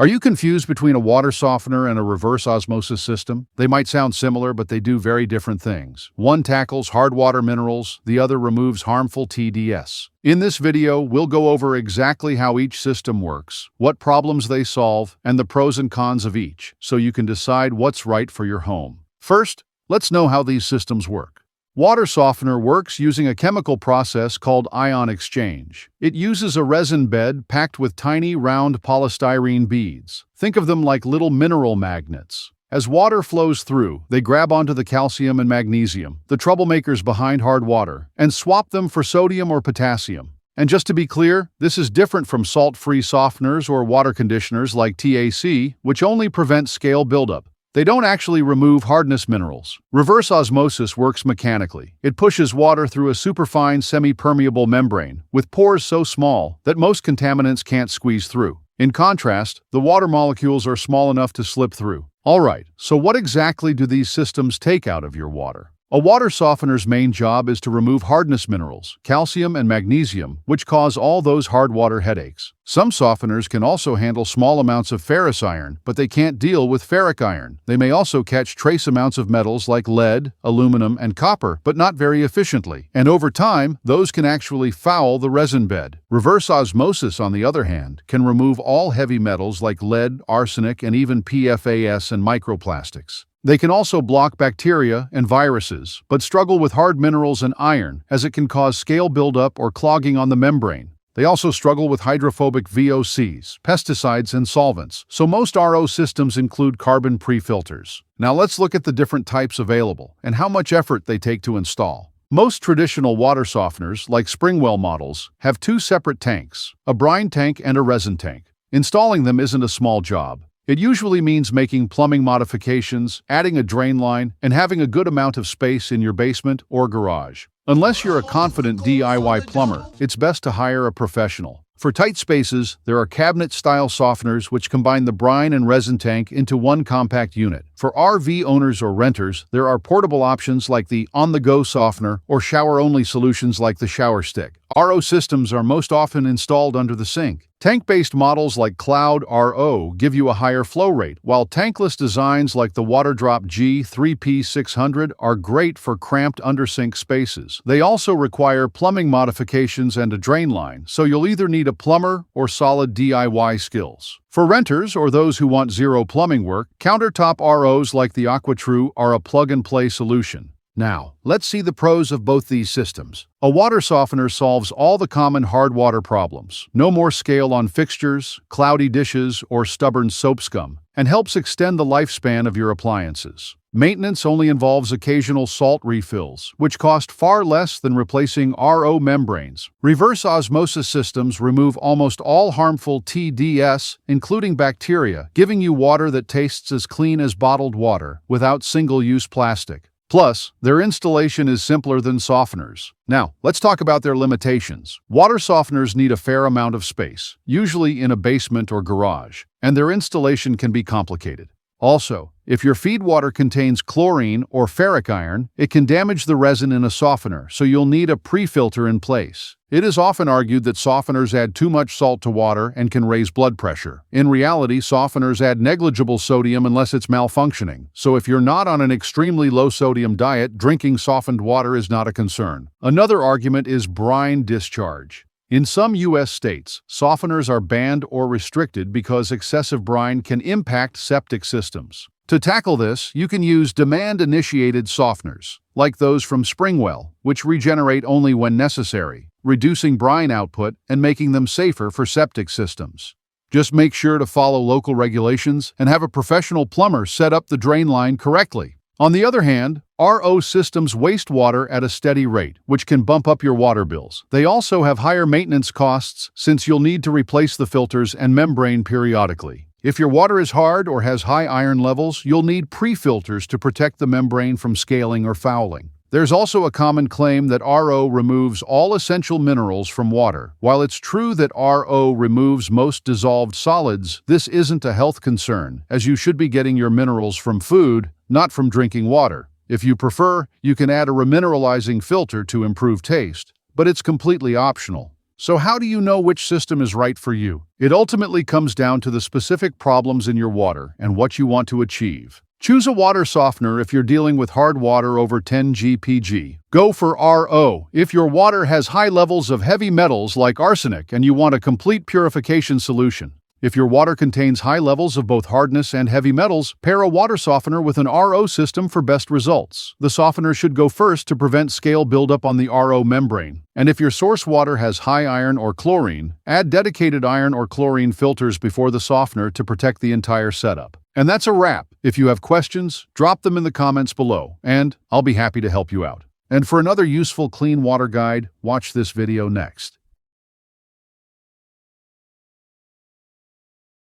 Are you confused between a water softener and a reverse osmosis system? They might sound similar, but they do very different things. One tackles hard water minerals, the other removes harmful TDS. In this video, we'll go over exactly how each system works, what problems they solve, and the pros and cons of each, so you can decide what's right for your home. First, let's know how these systems work. Water softener works using a chemical process called ion exchange. It uses a resin bed packed with tiny, round polystyrene beads. Think of them like little mineral magnets. As water flows through, they grab onto the calcium and magnesium, the troublemakers behind hard water, and swap them for sodium or potassium. And just to be clear, this is different from salt-free softeners or water conditioners like TAC, which only prevent scale buildup. They don't actually remove hardness minerals. Reverse osmosis works mechanically. It pushes water through a superfine semi-permeable membrane, with pores so small that most contaminants can't squeeze through. In contrast, the water molecules are small enough to slip through. Alright, so what exactly do these systems take out of your water? A water softener's main job is to remove hardness minerals, calcium and magnesium, which cause all those hard water headaches. Some softeners can also handle small amounts of ferrous iron, but they can't deal with ferric iron. They may also catch trace amounts of metals like lead, aluminum, and copper, but not very efficiently. And over time, those can actually foul the resin bed. Reverse osmosis, on the other hand, can remove all heavy metals like lead, arsenic, and even PFAS and microplastics. They can also block bacteria and viruses, but struggle with hard minerals and iron, as it can cause scale buildup or clogging on the membrane. They also struggle with hydrophobic VOCs, pesticides, and solvents, so most RO systems include carbon pre-filters. Now let's look at the different types available and how much effort they take to install. Most traditional water softeners, like Springwell models, have two separate tanks, a brine tank and a resin tank. Installing them isn't a small job. It usually means making plumbing modifications, adding a drain line, and having a good amount of space in your basement or garage. Unless you're a confident DIY plumber, it's best to hire a professional. For tight spaces, there are cabinet-style softeners which combine the brine and resin tank into one compact unit. For RV owners or renters, there are portable options like the on-the-go softener or shower-only solutions like the shower stick. RO systems are most often installed under the sink. Tank-based models like Cloud RO give you a higher flow rate, while tankless designs like the WaterDrop G3P600 are great for cramped under-sink spaces. They also require plumbing modifications and a drain line, so you'll either need a plumber or solid DIY skills. For renters or those who want zero plumbing work, countertop ROs like the AquaTrue are a plug-and-play solution. Now, let's see the pros of both these systems. A water softener solves all the common hard water problems. No more scale on fixtures, cloudy dishes, or stubborn soap scum, and helps extend the lifespan of your appliances. Maintenance only involves occasional salt refills, which cost far less than replacing RO membranes. Reverse osmosis systems remove almost all harmful TDS, including bacteria, giving you water that tastes as clean as bottled water, without single-use plastic. Plus, their installation is simpler than softeners. Now, let's talk about their limitations. Water softeners need a fair amount of space, usually in a basement or garage, and their installation can be complicated. Also, if your feed water contains chlorine or ferric iron, it can damage the resin in a softener, so you'll need a pre-filter in place. It is often argued that softeners add too much salt to water and can raise blood pressure. In reality, softeners add negligible sodium unless it's malfunctioning, so if you're not on an extremely low-sodium diet, drinking softened water is not a concern. Another argument is brine discharge. In some U.S. states, softeners are banned or restricted because excessive brine can impact septic systems. To tackle this, you can use demand-initiated softeners, like those from Springwell, which regenerate only when necessary, reducing brine output and making them safer for septic systems. Just make sure to follow local regulations and have a professional plumber set up the drain line correctly. On the other hand, RO systems waste water at a steady rate, which can bump up your water bills. They also have higher maintenance costs since you'll need to replace the filters and membrane periodically. If your water is hard or has high iron levels, you'll need pre-filters to protect the membrane from scaling or fouling. There's also a common claim that RO removes all essential minerals from water. While it's true that RO removes most dissolved solids, this isn't a health concern, as you should be getting your minerals from food, not from drinking water. If you prefer, you can add a remineralizing filter to improve taste, but it's completely optional. So how do you know which system is right for you? It ultimately comes down to the specific problems in your water and what you want to achieve. Choose a water softener if you're dealing with hard water over 10 GPG. Go for RO if your water has high levels of heavy metals like arsenic and you want a complete purification solution. If your water contains high levels of both hardness and heavy metals, pair a water softener with an RO system for best results. The softener should go first to prevent scale buildup on the RO membrane. And if your source water has high iron or chlorine, add dedicated iron or chlorine filters before the softener to protect the entire setup. And that's a wrap. If you have questions, drop them in the comments below, and I'll be happy to help you out. And for another useful clean water guide, watch this video next.